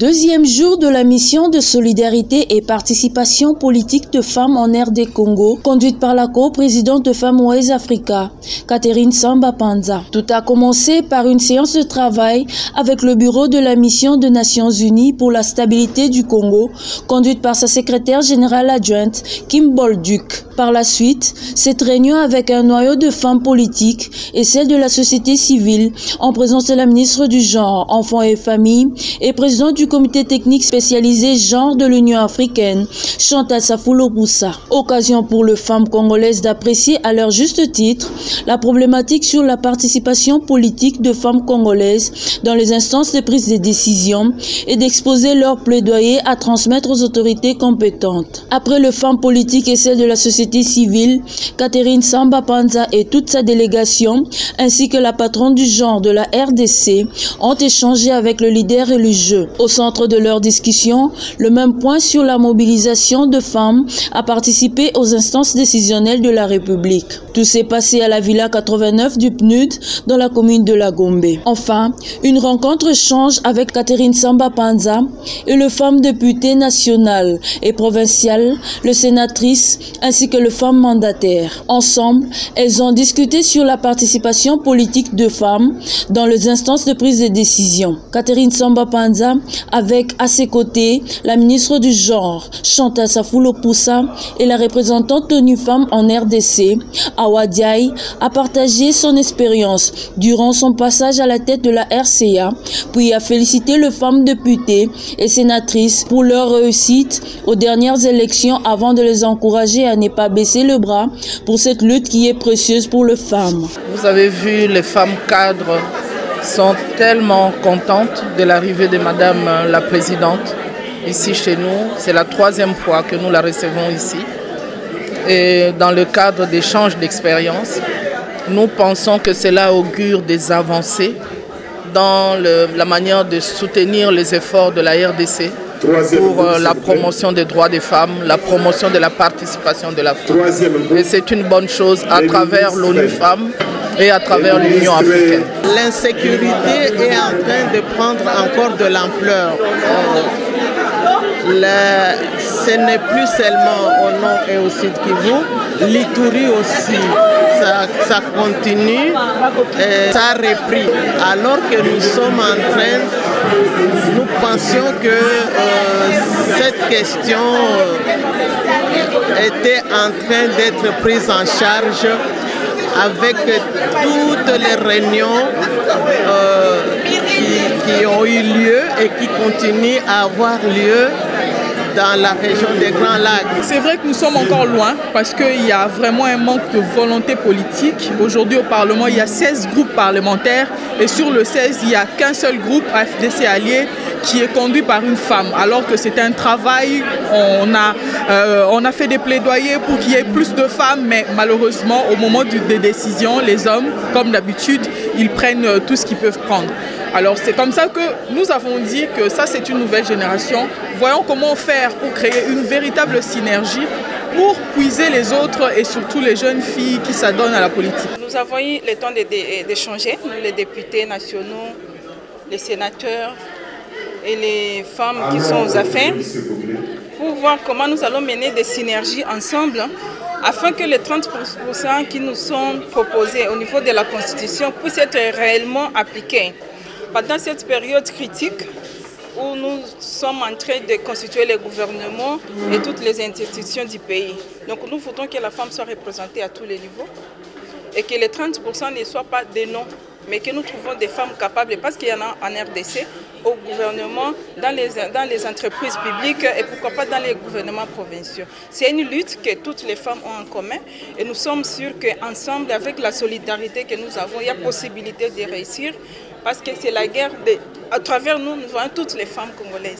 Deuxième jour de la mission de solidarité et participation politique de femmes en RD Congo, conduite par la co-présidente de Femmes Ouest Africa, Catherine Samba Panza. Tout a commencé par une séance de travail avec le bureau de la mission des Nations Unies pour la stabilité du Congo, conduite par sa secrétaire générale adjointe, Kim Bolduc. Par la suite, cette réunion avec un noyau de femmes politiques et celle de la société civile, en présence de la ministre du Genre, Enfants et Familles et présidente du comité technique spécialisé genre de l'Union africaine, Chantal Safoulo Poussa. Occasion pour les femmes congolaises d'apprécier à leur juste titre la problématique sur la participation politique de femmes congolaises dans les instances de prise de décision et d'exposer leur plaidoyer à transmettre aux autorités compétentes. Après les femmes politiques et celles de la société civile, Catherine Samba Panza et toute sa délégation, ainsi que la patronne du genre de la RDC, ont échangé avec le leader religieux. Au centre de leur discussion, le même point sur la mobilisation de femmes à participer aux instances décisionnelles de la République. Tout s'est passé à la Villa 89 du PNUD dans la commune de La Gombe. Enfin, une rencontre-échange avec Catherine Samba Panza et les femmes députées nationales et provinciales, les sénatrices ainsi que les femmes mandataires. Ensemble, elles ont discuté sur la participation politique de femmes dans les instances de prise de décision. Catherine Samba Panza, avec à ses côtés la ministre du Genre, Chantal Safoulo Poussa, et la représentante tenue femme en RDC, Awa Diaye, a partagé son expérience durant son passage à la tête de la RCA, puis a félicité les femmes députées et sénatrices pour leur réussite aux dernières élections avant de les encourager à ne pas baisser le bras pour cette lutte qui est précieuse pour les femmes. Vous avez vu, les femmes cadres sont tellement contentes de l'arrivée de Madame la Présidente ici chez nous. C'est la 3e fois que nous la recevons ici. Et dans le cadre d'échanges d'expériences, nous pensons que cela augure des avancées dans la manière de soutenir les efforts de la RDC pour la promotion des droits des femmes, la promotion de la participation de la femme. Et c'est une bonne chose à travers l'ONU Femmes et à travers l'Union africaine. L'insécurité est en train de prendre encore de l'ampleur. Ce n'est plus seulement au nord et au sud Kivu, l'Ituri aussi, ça continue, ça a repris. Alors que nous sommes en train, nous pensions que cette question était en train d'être prise en charge avec toutes les réunions qui ont eu lieu et qui continuent à avoir lieu dans la région des Grands Lacs. C'est vrai que nous sommes encore loin parce qu'il y a vraiment un manque de volonté politique. Aujourd'hui au Parlement, il y a 16 groupes parlementaires et sur le 16, il n'y a qu'un seul groupe, AFDC Allié, qui est conduit par une femme. Alors que c'est un travail, on a fait des plaidoyers pour qu'il y ait plus de femmes, mais malheureusement, au moment des décisions, les hommes, comme d'habitude, ils prennent tout ce qu'ils peuvent prendre. Alors c'est comme ça que nous avons dit que ça c'est une nouvelle génération. Voyons comment faire pour créer une véritable synergie pour puiser les autres et surtout les jeunes filles qui s'adonnent à la politique. Nous avons eu le temps d'échanger, nous les députés nationaux, les sénateurs et les femmes qui sont aux affaires, pour voir comment nous allons mener des synergies ensemble afin que les 30% qui nous sont proposés au niveau de la Constitution puissent être réellement appliqués. Pendant cette période critique où nous sommes en train de constituer le gouvernement et toutes les institutions du pays. Donc nous voulons que la femme soit représentée à tous les niveaux et que les 30% ne soient pas des noms, mais que nous trouvons des femmes capables, parce qu'il y en a en RDC, au gouvernement, dans les entreprises publiques et pourquoi pas dans les gouvernements provinciaux. C'est une lutte que toutes les femmes ont en commun et nous sommes sûrs qu'ensemble, avec la solidarité que nous avons, il y a possibilité de réussir parce que c'est la guerre, à travers nous, nous voyons toutes les femmes congolaises.